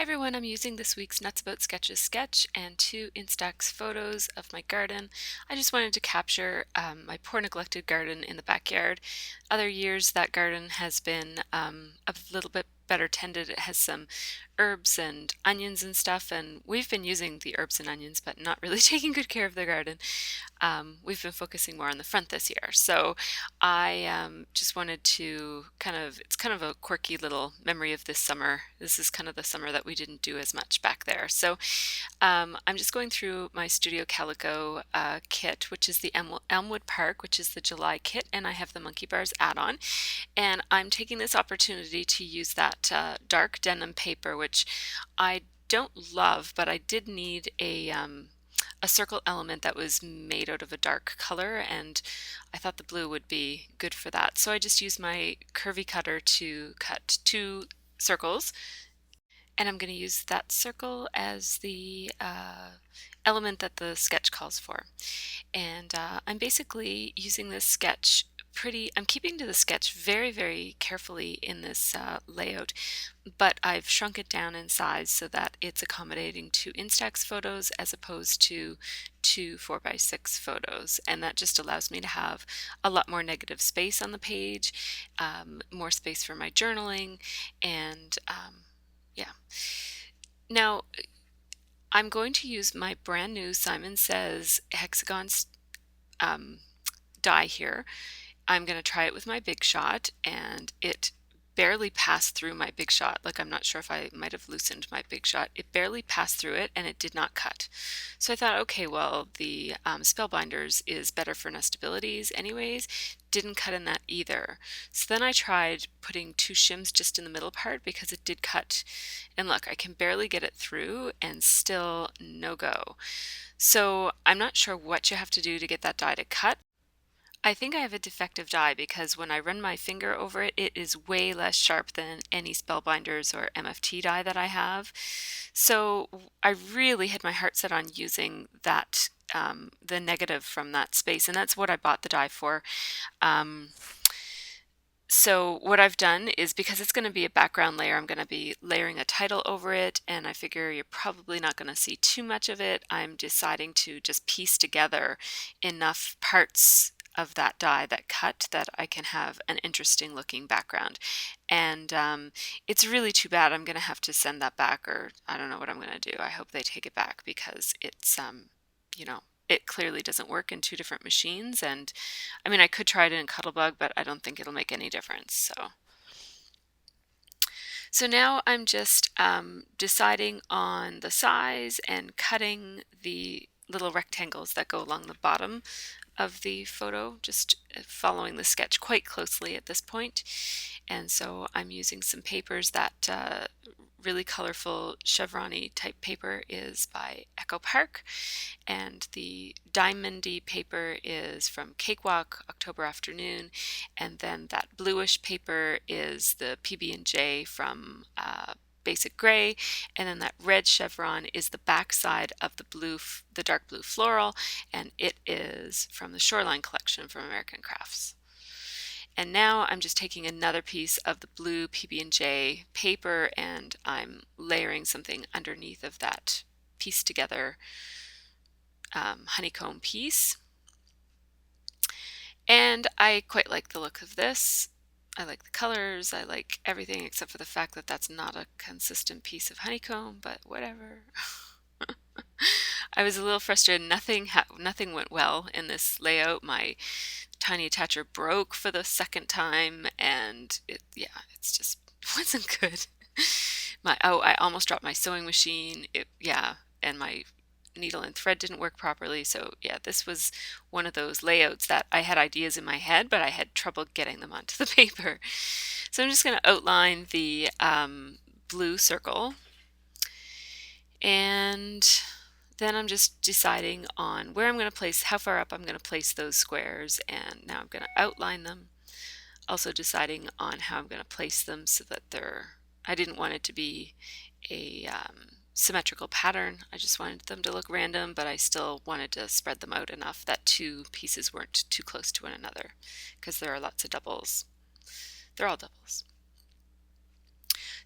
everyone, I'm using this week's Nuts About Sketches sketch and two Instax photos of my garden. I just wanted to capture my poor neglected garden in the backyard. Other years that garden has been a little bit better tended. It has some herbs and onions and stuff, and we've been using the herbs and onions but not really taking good care of the garden. We've been focusing more on the front this year. So I just wanted to it's kind of a quirky little memory of this summer. This is kind of the summer that we didn't do as much back there. So I'm just going through my Studio Calico kit, which is the Elmwood Park, which is the July kit, and I have the Monkey Bars add-on. And I'm taking this opportunity to use that dark denim paper, which I don't love, but I did need a circle element that was made out of a dark color, and I thought the blue would be good for that. So I just used my curvy cutter to cut two circles, and I'm going to use that circle as the element that the sketch calls for. And I'm basically using this sketch I'm keeping to the sketch very, very carefully in this layout, but I've shrunk it down in size so that it's accommodating to Instax photos as opposed to two 4x6 photos. And that just allows me to have a lot more negative space on the page, more space for my journaling, and yeah. Now, I'm going to use my brand new Simon Says hexagon die here. I'm going to try it with my Big Shot, and it barely passed through my Big Shot. Like, I'm not sure if I might have loosened my Big Shot. It barely passed through it, and it did not cut. So I thought, okay, well, the Spellbinders is better for nestabilities anyways. Didn't cut in that either. So then I tried putting two shims just in the middle part because it did cut. And look, I can barely get it through and still no go. So I'm not sure what you have to do to get that die to cut. I think I have a defective die because when I run my finger over it, it is way less sharp than any Spellbinders or MFT die that I have. So I really had my heart set on using that, the negative from that space, and that's what I bought the die for. So what I've done is, because it's going to be a background layer, I'm going to be layering a title over it, and I figure you're probably not going to see too much of it. I'm deciding to just piece together enough parts of that die that cut that I can have an interesting looking background. And it's really too bad. I'm going to have to send that back, or I don't know what I'm going to do. I hope they take it back because it's, you know, it clearly doesn't work in two different machines. And I mean, I could try it in Cuttlebug, but I don't think it'll make any difference. So now I'm just deciding on the size and cutting the little rectangles that go along the bottom of the photo, just following the sketch quite closely at this point. And so I'm using some papers. That really colorful chevron-y type paper is by Echo Park, and the diamondy paper is from Cakewalk October Afternoon, and then that bluish paper is the PB&J from Basic Gray, and then that red chevron is the back side of the dark blue floral, and it is from the Shoreline collection from American Crafts. And now I'm just taking another piece of the blue PB&J paper, and I'm layering something underneath of that pieced together honeycomb piece. And I quite like the look of this. I like the colors, I like everything except for the fact that that's not a consistent piece of honeycomb, but whatever. I was a little frustrated. Nothing went well in this layout. My tiny attacher broke for the second time, and it's just wasn't good. I almost dropped my sewing machine. And my needle and thread didn't work properly. So yeah, this was one of those layouts that I had ideas in my head, but I had trouble getting them onto the paper. So I'm just going to outline the blue circle, and then I'm just deciding on where I'm going to place, how far up I'm going to place those squares, and now I'm going to outline them. Also deciding on how I'm going to place them so that I didn't want it to be a symmetrical pattern. I just wanted them to look random, but I still wanted to spread them out enough that two pieces weren't too close to one another, because there are lots of doubles. They're all doubles.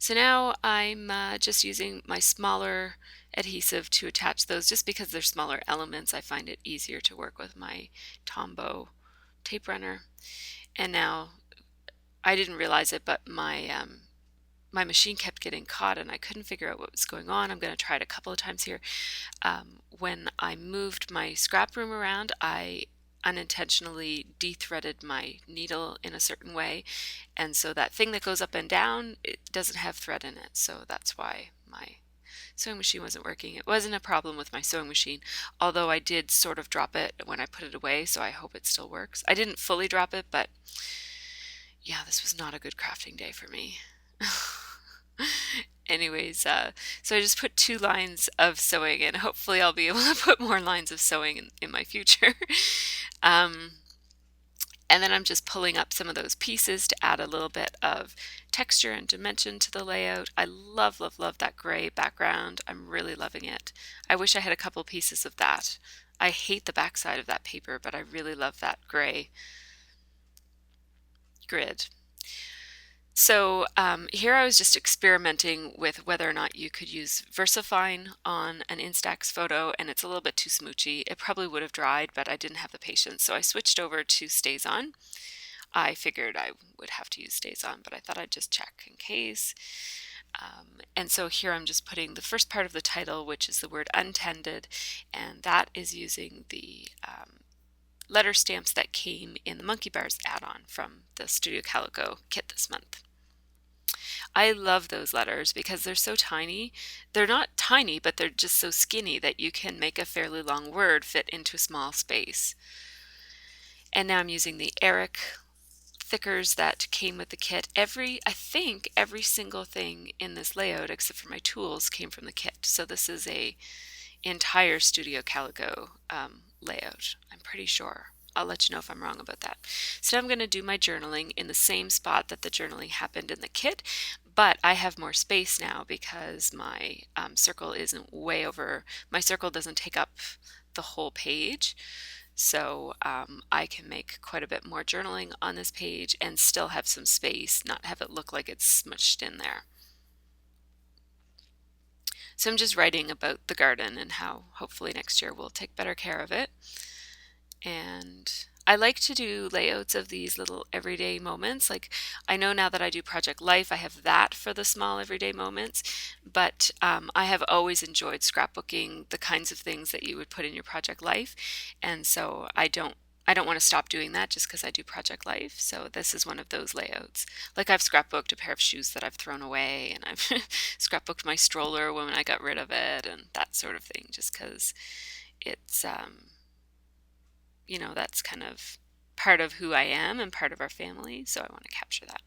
So now I'm just using my smaller adhesive to attach those just because they're smaller elements. I find it easier to work with my Tombow tape runner. And now I didn't realize it, but my machine kept getting caught and I couldn't figure out what was going on. I'm going to try it a couple of times here. When I moved my scrap room around, I unintentionally de-threaded my needle in a certain way, and so that thing that goes up and down, it doesn't have thread in it, so that's why my sewing machine wasn't working. It wasn't a problem with my sewing machine, although I did sort of drop it when I put it away, so I hope it still works. I didn't fully drop it, but yeah, this was not a good crafting day for me. Anyways, so I just put 2 lines of sewing, and hopefully I'll be able to put more lines of sewing in my future. um, and then I'm just pulling up some of those pieces to add a little bit of texture and dimension to the layout. I love, love, love that gray background. I'm really loving it. I wish I had a couple pieces of that. I hate the backside of that paper, but I really love that gray grid. So here I was just experimenting with whether or not you could use VersaFine on an Instax photo, and it's a little bit too smoochy. It probably would have dried, but I didn't have the patience, so I switched over to StazOn. I figured I would have to use StazOn, but I thought I'd just check in case. And so here I'm just putting the first part of the title, which is the word Untended, and that is using the letter stamps that came in the Monkey Bars add-on from the Studio Calico kit this month. I love those letters because they're so tiny. They're not tiny, but they're just so skinny that you can make a fairly long word fit into a small space. And now I'm using the Eric thickers that came with the kit. I think every single thing in this layout except for my tools came from the kit. So this is a entire Studio Calico layout, I'm pretty sure. I'll let you know if I'm wrong about that. So now I'm going to do my journaling in the same spot that the journaling happened in the kit, but I have more space now because my circle isn't way over. My circle doesn't take up the whole page, so I can make quite a bit more journaling on this page and still have some space, not have it look like it's smushed in there. So I'm just writing about the garden and how hopefully next year we'll take better care of it. And I like to do layouts of these little everyday moments. Like I know now that I do Project Life, I have that for the small everyday moments, but I have always enjoyed scrapbooking the kinds of things that you would put in your Project Life. And so I don't want to stop doing that just because I do Project Life. So this is one of those layouts. Like I've scrapbooked a pair of shoes that I've thrown away, and I've scrapbooked my stroller when I got rid of it and that sort of thing, just because it's you know, that's kind of part of who I am and part of our family, so I want to capture that.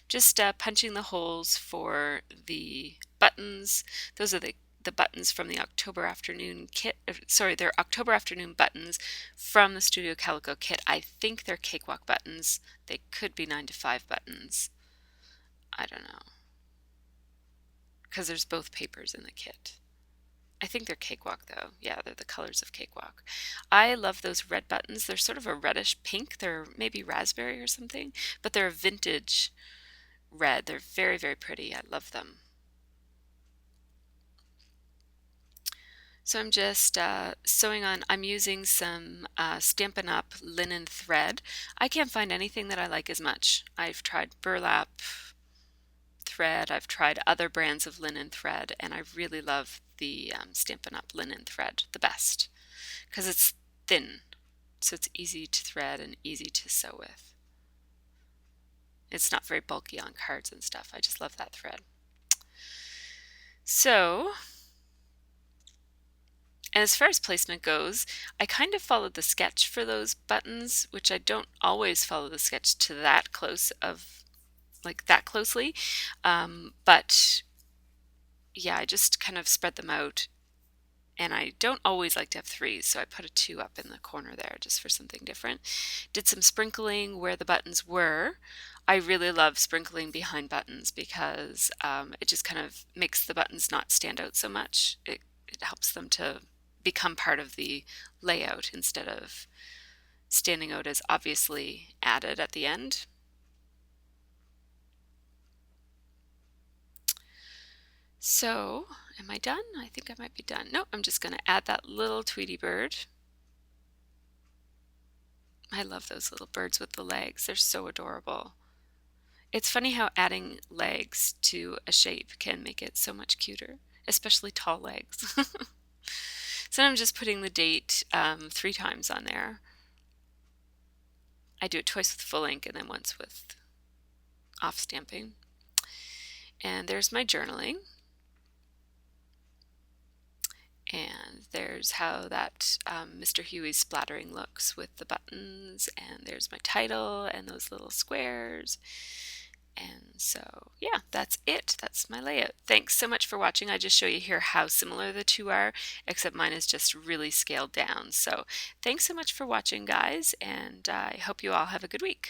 Just punching the holes for the buttons. Those are the buttons from the October Afternoon kit. Sorry, they're October Afternoon buttons from the Studio Calico kit. I think they're cakewalk buttons. They could be 9 to 5 buttons. I don't know, because there's both papers in the kit. I think they're cakewalk though. Yeah, they're the colors of cakewalk. I love those red buttons. They're sort of a reddish pink. They're maybe raspberry or something, but they're a vintage red. They're very, very pretty. I love them. So I'm just sewing on. I'm using some Stampin' Up! Linen thread. I can't find anything that I like as much. I've tried burlap thread, I've tried other brands of linen thread, and I really love the Stampin' Up! Linen thread the best because it's thin, so it's easy to thread and easy to sew with. It's not very bulky on cards and stuff. I just love that thread. So, and as far as placement goes, I kind of followed the sketch for those buttons, which I don't always follow the sketch to that close of, like that closely, but yeah, I just kind of spread them out, and I don't always like to have 3s, so I put a 2 up in the corner there just for something different. Did some sprinkling where the buttons were. I really love sprinkling behind buttons because it just kind of makes the buttons not stand out so much. It helps them to become part of the layout instead of standing out as obviously added at the end. So, am I done? I think I might be done. No, I'm just going to add that little Tweety bird. I love those little birds with the legs. They're so adorable. It's funny how adding legs to a shape can make it so much cuter, especially tall legs. So I'm just putting the date 3 times on there. I do it twice with full ink and then once with off stamping. And there's my journaling. And there's how that Mr. Huey's splattering looks with the buttons, and there's my title and those little squares. And so, yeah, that's it. That's my layout. Thanks so much for watching. I just show you here how similar the two are, except mine is just really scaled down. So thanks so much for watching, guys, and I hope you all have a good week.